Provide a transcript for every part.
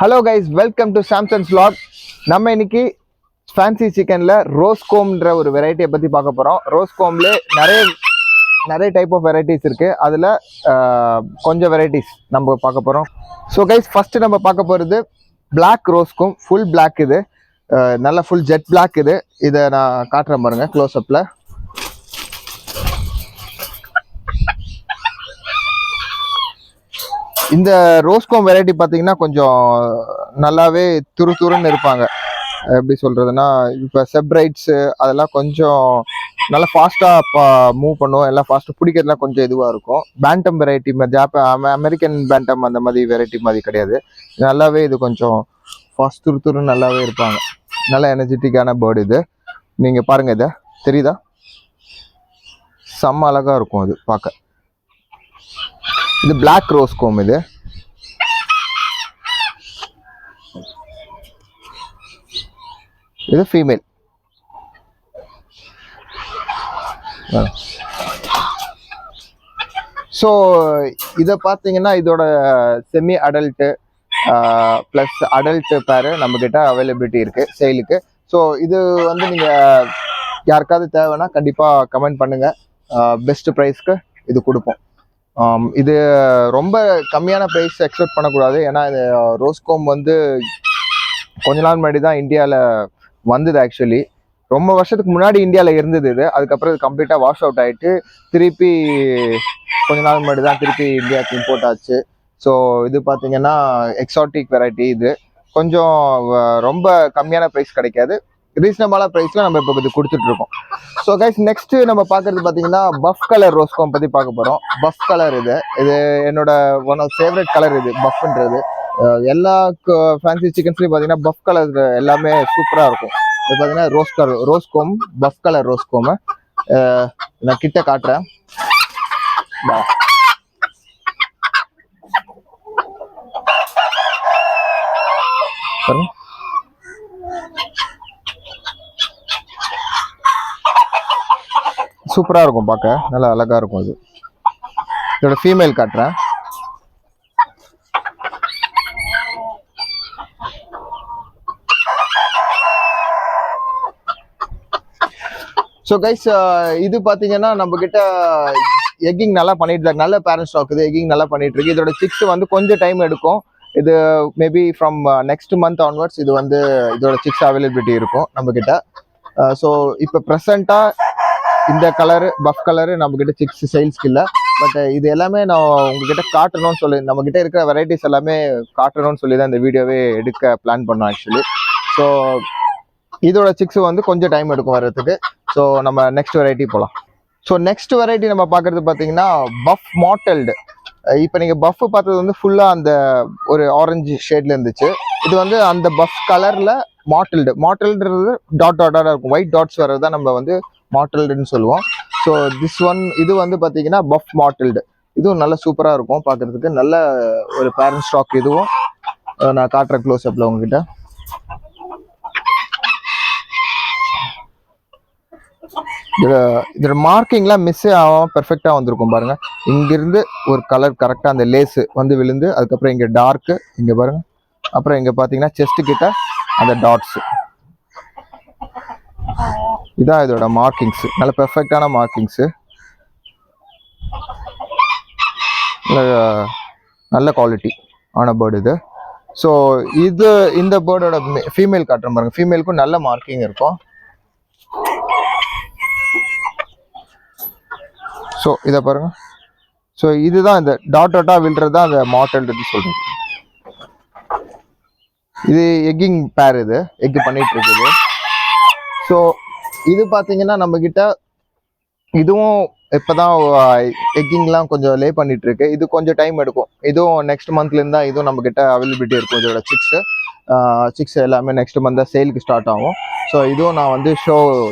Hello guys, welcome to Samson's vlog. நம்ம இன்னைக்கு fancy சிக்கன்ல ரோஸ்கோம்ன்ற ஒரு வெரைட்டியை பத்தி பார்க்க போறோம். ரோஸ்கோம்ல நிறைய டைப் ஆஃப் வெரைட்டிஸ் இருக்கு. அதுல கொஞ்சம் வெரைட்டிஸ் நம்ம பார்க்க போறோம். ஸோ கைஸ், ஃபர்ஸ்ட் நம்ம பார்க்க போறது பிளாக் ரோஸ்கோம். ஃபுல் பிளாக் இது, நல்ல ஃபுல் ஜெட் பிளாக் இது. இதை நான் காட்டுறேன் பாருங்க க்ளோஸ் அப்ல. இந்த ரோஸ்கோம் வெரைட்டி பார்த்தீங்கன்னா கொஞ்சம் நல்லாவே துருன்னு இருப்பாங்க. எப்படி சொல்றதுன்னா, இப்போ செப்ரைட்ஸு அதெல்லாம் கொஞ்சம் நல்லா ஃபாஸ்ட்டாக மூவ் பண்ணுவோம். எல்லாம் ஃபாஸ்ட்டாக பிடிக்கிறதுலாம் கொஞ்சம் இதுவாக இருக்கும். பேண்டம் வெரைட்டி மாதிரி அமெரிக்கன் பேண்டம் அந்த மாதிரி வெரைட்டி மாதிரி கிடையாது. நல்லாவே இது கொஞ்சம் ஃபாஸ்ட் துருன்னு நல்லாவே இருப்பாங்க. நல்ல எனர்ஜெட்டிக்கான பேர்டு இது. நீங்கள் பாருங்கள், இதை தெரியுதா? செம்ம அழகாக இருக்கும் அது பார்க்க. இது பிளாக் ரோஸ்கோம். இது ஃபீமேல். ஸோ இதை பார்த்தீங்கன்னா இதோட செமி அடல்ட்டு ப்ளஸ் அடல்ட்டு பேரு நம்மக்கிட்ட அவைலபிலிட்டி இருக்குது சேலுக்கு. ஸோ இது வந்து நீங்கள் யாருக்காவது தேவைன்னா கண்டிப்பாக கமெண்ட் பண்ணுங்கள். பெஸ்ட் ப்ரைஸ்க்கு இது கொடுப்போம். இது ரொம்ப கம்மியான ப்ரைஸ் எக்ஸ்பெக்ட் பண்ணக்கூடாது. ஏன்னா இது ரோஸ்கோம் வந்து கொஞ்ச நாள் முன்னாடி தான் இந்தியாவில் வந்தது. ஆக்சுவலி ரொம்ப வருஷத்துக்கு முன்னாடி இந்தியாவில் இருந்தது இது. அதுக்கப்புறம் இது கம்ப்ளீட்டாக வாஷ் அவுட் ஆகிட்டு திருப்பி கொஞ்ச நாள் முன்னாடி தான் திருப்பி இந்தியாவுக்கு இம்போர்ட் ஆச்சு. ஸோ இது பார்த்தீங்கன்னா எக்ஸாட்டிக் வெரைட்டி. இது கொஞ்சம் ரொம்ப கம்மியான ப்ரைஸ் கிடைக்காது. ரீசனபிளான ப்ரைஸில் நம்ம இப்போ இது கொடுத்துட்ருக்கோம். ஸோ கைஸ், நெக்ஸ்ட்டு நம்ம பார்க்குறது பார்த்தீங்கன்னா பஃப் கலர் ரோஸ்கோம் பற்றி பார்க்க போகிறோம். பஃப் கலர் இது என்னோட ஒன் ஆஃப் ஃபேவரட் கலர் இது பஃப்ன்றது. எல்லா ஃபேன்சி சிக்கன்ஸ்லையும் பார்த்தீங்கன்னா பஃப் கலர் எல்லாமே சூப்பராக இருக்கும். இது பார்த்தீங்கன்னா ரோஸ்கோம் பஃப் கலர் ரோஸ்கோம். நான் கிட்ட காட்டுறேன். சூப்பரா இருக்கும், பார்க்க நல்லா அழகா இருக்கும். அது இதோட ஃபீமேல் காட்டுறேன். ஸோ கைஸ், இது பார்த்தீங்கன்னா நம்ம கிட்ட எக்கிங் நல்லா பண்ணிட்டு இருக்கு. நல்ல பேரண்ட் ஸ்டாக் இது. எக்கிங் நல்லா பண்ணிட்டு இருக்கு. இதோட சிக்ஸ் வந்து கொஞ்சம் டைம் எடுக்கும். இது maybe from next month onwards இது வந்து இதோட சிக்ஸ் அவைலபிலிட்டி இருக்கும் நம்ம கிட்ட. ஸோ இப்போ ப்ரெசண்டா இந்த கலரு பஃப் கலரு நம்ம கிட்ட சிக்ஸ் சேல்ஸ்க்கு இல்லை. பட் இது எல்லாமே நான் உங்ககிட்ட காட்டணும்னு சொல்லி, நம்ம கிட்ட இருக்கிற வெரைட்டிஸ் எல்லாமே காட்டணும்னு சொல்லி தான் இந்த வீடியோவே எடுக்க பிளான் பண்ணோம் ஆக்சுவலி. ஸோ இதோட சிக்ஸ் வந்து கொஞ்சம் டைம் எடுக்கும் வர்றதுக்கு. ஸோ நம்ம நெக்ஸ்ட் வெரைட்டி போகலாம். ஸோ நெக்ஸ்ட் வெரைட்டி நம்ம பார்க்குறது பார்த்தீங்கன்னா பஃப் மாட்டல்டு. இப்போ நீங்கள் பஃப் பார்த்தது வந்து ஃபுல்லாக அந்த ஒரு ஆரஞ்சு ஷேட்ல இருந்துச்சு. இது வந்து அந்த பஃப் கலரில் மாட்டல்டுன்றது டாட்டாக இருக்கும். ஒயிட் டாட்ஸ் வர்றது தான் நம்ம வந்து மாட்டல்டுன்னு சொல்லுவோம். ஸோ இது வந்து பார்த்தீங்கன்னா பஃப் மாட்டல்டு. இதுவும் நல்ல சூப்பராக இருக்கும் பார்க்குறதுக்கு. நல்ல ஒரு பேரண்ட் ஸ்டாக். இதுவும் நான் காட்டுற க்ளோஸ் அப்பில் உங்ககிட்ட. இதோட மார்க்கிங்லாம் மிஸ் ஆகாம பெர்ஃபெக்டா வந்திருக்கும் பாருங்க. இங்கிருந்து ஒரு கலர் கரெக்டா அந்த லேஸ் வந்து விழுந்து, அதுக்கப்புறம் இங்க டார்க் இங்க பாருங்க, அப்புறம் இங்க பாத்தீங்கன்னா செஸ்ட் கிட்ட அந்த டாட்ஸ். இதான் இதோட மார்க்கிங்ஸ். நல்ல பெர்ஃபெக்டான மார்க்கிங்ஸ். நல்ல குவாலிட்டி ஆன பேர்டு இது. ஸோ இந்த பேர்டோட ஃபீமேல் காட்டுறேன் பாருங்க. ஃபீமேலுக்கும் நல்ல மார்க்கிங் இருக்கும். ஸோ இதை பாருங்க. ஸோ இதுதான் இந்த டாட்டா வில்றது தான் அந்த மாட்டல்னு சொல்றது. இது எக்கிங் பேர். இது எக் பண்ணிட்டு இருக்குது. ஸோ இது பார்த்தீங்கன்னா நம்ம கிட்ட இதுவும் இப்போதான் எக்கிங்லாம் கொஞ்சம் லே பண்ணிட்டு இருக்கு. இது கொஞ்சம் டைம் எடுக்கும். இதுவும் நெக்ஸ்ட் மந்த்லேருந்து தான் இதுவும் நம்ம கிட்ட அவைலபிலிட்டி இருக்கும். இதோட சிக்ஸ் எல்லாமே நெக்ஸ்ட் மந்த் தான் சேலுக்கு ஸ்டார்ட் ஆகும். ஸோ இதுவும் நான் வந்து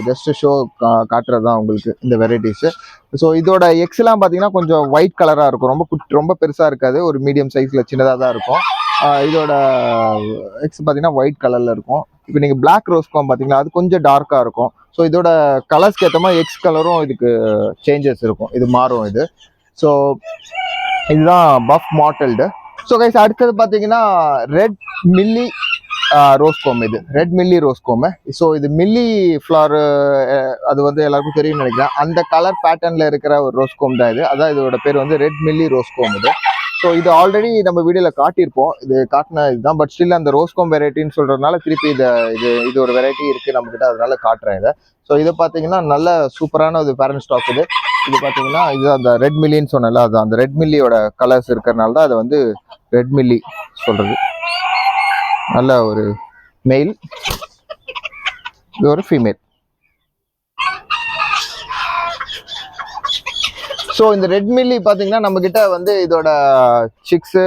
ஜஸ்ட் ஷோ காட்டுறது தான் உங்களுக்கு இந்த வெரைட்டிஸு. ஸோ இதோட எக்ஸ்லாம் பார்த்தீங்கன்னா கொஞ்சம் ஒயிட் கலராக இருக்கும். ரொம்ப பெருசாக இருக்காது. ஒரு மீடியம் சைஸில் சின்னதாக தான் இருக்கும். இதோட எக்ஸ் பார்த்தீங்கன்னா ஒயிட் கலரில் இருக்கும். இப்போ நீங்கள் பிளாக் ரோஸ்கோம் பார்த்தீங்கன்னா அது கொஞ்சம் டார்க்காக இருக்கும். ஸோ இதோட கலர்ஸ்க்கு ஏற்ற மாதிரி எக்ஸ் கலரும் இதுக்கு சேஞ்சஸ் இருக்கும். இது மாறும் இது. ஸோ இதுதான் பஃப் மாட்டல்டு. ஸோ கைஸ் அடுத்தது பார்த்தீங்கன்னா ரெட் மில்லி ரோஸ் கோம். இது red milli rose comb. So இது மில்லி ஃப்ளவர், அது வந்து எல்லாருக்கும் தெரியும்னு நினைக்கிறேன். அந்த கலர் பேட்டர்னில் இருக்கிற ஒரு ரோஸ் கோம் தான் இது. அதான் இதோட பேர் வந்து ரெட் மில்லி ரோஸ் கோம் இது. ஸோ இது ஆல்ரெடி நம்ம வீடியோவில் காட்டியிருப்போம், இது காட்டின இதுதான். பட் ஸ்டில் அந்த ரோஸ் கோம் வெரைட்டின்னு சொல்கிறதுனால திருப்பி இது ஒரு வெரைட்டி இருக்குது நம்மக்கிட்ட, அதனால காட்டுறேன் இதை. ஸோ இதை பார்த்தீங்கன்னா நல்ல சூப்பரான ஒரு பேரண்ட் ஸ்டாக் இது. இது பார்த்தீங்கன்னா இது அந்த ரெட் மில்லின்னு சொன்னல, அது அந்த ரெட் மில்லியோட கலர்ஸ் இருக்கிறதுனால தான் அதை வந்து ரெட் மில்லி சொல்கிறது. நல்ல ஒரு மெயில், இது ஒரு ஃபீமேல். ஸோ இந்த ரெட் மில்லி பார்த்தீங்கன்னா நம்மக்கிட்ட வந்து இதோட சிக்ஸு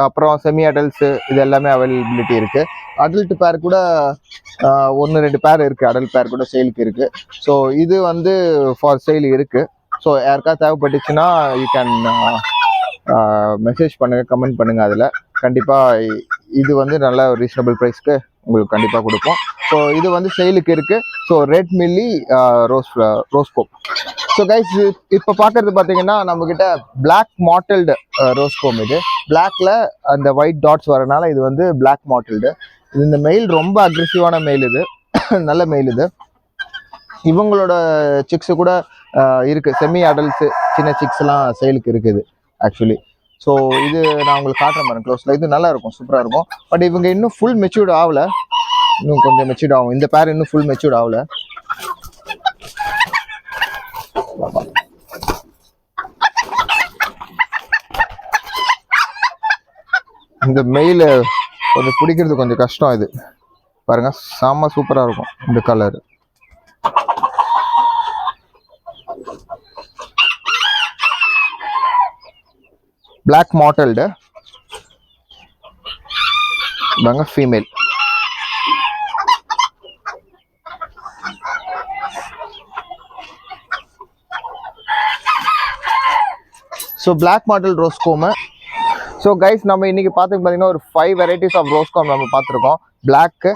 அப்புறம் செமி அடல்ட்ஸு இது எல்லாமே அவைலபிலிட்டி இருக்குது. அடல்ட் பேர் கூட 1-2 பேர் இருக்குது, அடல்ட் பேர் கூட சேலுக்கு இருக்குது. ஸோ இது வந்து ஃபார் சேல் இருக்குது. ஸோ யாருக்கா தேவைப்பட்டுச்சுன்னா யூ கேன் மெசேஜ் பண்ணுங்கள், கமெண்ட் பண்ணுங்கள். அதில் கண்டிப்பாக இது வந்து நல்ல ரீசனபிள் ப்ரைஸ்க்கு உங்களுக்கு கண்டிப்பாக கொடுப்போம். ஸோ இது வந்து சேலுக்கு இருக்குது. So red milli rose comb. So guys இப்போ பார்க்குறது பார்த்தீங்கன்னா நம்மக்கிட்ட பிளாக் மாட்டல்டு ரோஸ் கோம். இது பிளாக்ல அந்த ஒயிட் டாட்ஸ் வரனால இது வந்து பிளாக் மாட்டல்டு. இது இந்த மெயில் ரொம்ப அக்ரெசிவான மெயில் இது. நல்ல மெயில் இது. இவங்களோட சிக்ஸு கூட இருக்குது, செமி அடல்ட்ஸு சின்ன சிக்ஸ்லாம் சேலுக்கு இருக்குது ஆக்சுவலி. ஸோ இது நான் உங்களுக்கு காட்டுறேன் பாருங்க க்ளோஸில். இது நல்லா இருக்கும், சூப்பராக இருக்கும். பட் இவங்க இன்னும் ஃபுல் மெச்சூர்ட் ஆகலை, இன்னும் கொஞ்சம் மெச்சூர்ட் ஆகும். இந்த பேர் இன்னும் ஃபுல் மெச்சூர்ட் ஆகலை. இந்த மெயில் கொஞ்சம் பிடிக்கிறது கொஞ்சம் கஷ்டம். இது பாருங்க, செம்ம சூப்பராக இருக்கும் இந்த கலர். பிளாக் மாட்டல்டு பாருங்க, female. So black mottled rose comb. So guys நம்ம இன்னைக்கு பார்த்தீங்கன்னா ஒரு 5 வெரைட்டிஸ் ஆஃப் ரோஸ் கோம் நம்ம பார்த்துருக்கோம். Black,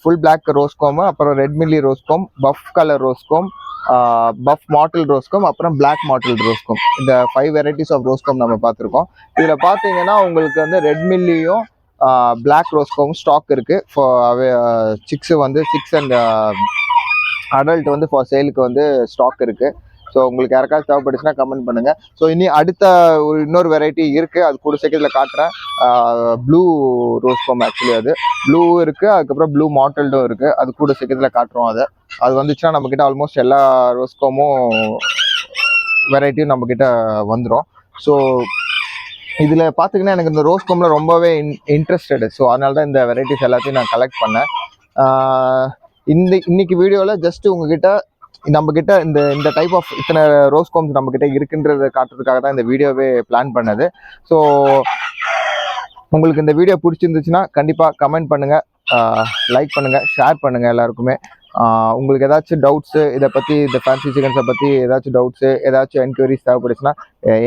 full black rose comb, அப்புறம் red milli rose comb, buff colour rose comb, buff mottled rose comb, அப்புறம் black மாட்டல் rose Kom. இந்த 5 varieties of rose comb நம்ம பார்த்துருக்கோம். இதில் பார்த்தீங்கன்னா உங்களுக்கு வந்து ரெட் மில்லியும் பிளாக் ரோஸ் கோம் ஸ்டாக் இருக்குது. சிக்ஸு வந்து 6 அண்ட் அடல்ட் வந்து ஃபார் சேலுக்கு வந்து ஸ்டாக் இருக்குது. ஸோ உங்களுக்கு யாருக்காவது தேவைப்பட்டுச்சுன்னா கமெண்ட் பண்ணுங்கள். ஸோ இனி அடுத்த இன்னொரு வெரைட்டி இருக்குது, அது கூட சீக்கிரத்தில் காட்டுறேன். Blue rose comb. ஆக்சுவலி அது ப்ளூ இருக்குது, அதுக்கப்புறம் ப்ளூ மாட்டல்டும் இருக்குது, அது கூட சீக்கிரத்தில் காட்டுறோம். அது வந்துச்சுன்னா நம்மக்கிட்ட ஆல்மோஸ்ட் எல்லா ரோஸ் கோமும் வெரைட்டியும் நம்மக்கிட்ட வந்துடும். ஸோ இதில் பார்த்தீங்கன்னா எனக்கு இந்த ரோஸ் கோமில் ரொம்பவே இன்ட்ரெஸ்டடு. ஸோ அதனால தான் இந்த வெரைட்டிஸ் எல்லாத்தையும் நான் கலெக்ட் பண்ணேன். இன்னைக்கு வீடியோவில் ஜஸ்ட் உங்ககிட்ட நம்மக்கிட்ட இந்த டைப் ஆஃப் இத்தனை ரோஸ் கோம்ஸ் நம்மக்கிட்ட இருக்குன்றதை காட்டுறதுக்காக தான் இந்த வீடியோவே பிளான் பண்ணது. ஸோ உங்களுக்கு இந்த வீடியோ பிடிச்சிருந்துச்சுன்னா கண்டிப்பாக கமெண்ட் பண்ணுங்கள், லைக் பண்ணுங்கள், ஷேர் பண்ணுங்கள் எல்லாருக்குமே. உங்களுக்கு ஏதாச்சும் டவுட்ஸு இதை பற்றி, இந்த ஃபேன்சி சிக்கன்ஸை பற்றி ஏதாச்சும் டவுட்ஸு, ஏதாச்சும் என்கொயரிஸ் தேவைப்படுச்சுன்னா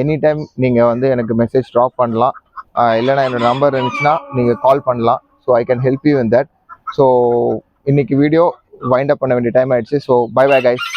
எனி டைம் நீங்கள் வந்து எனக்கு மெசேஜ் ட்ராப் பண்ணலாம். இல்லைனா என்னோட நம்பர் இருந்துச்சுன்னா நீங்கள் கால் பண்ணலாம். So I can help you in that. So இன்னைக்கு வீடியோ வைண்ட் அப் பண்ண வேண்டிய டைம் ஆயிடுச்சு. So bye bye guys.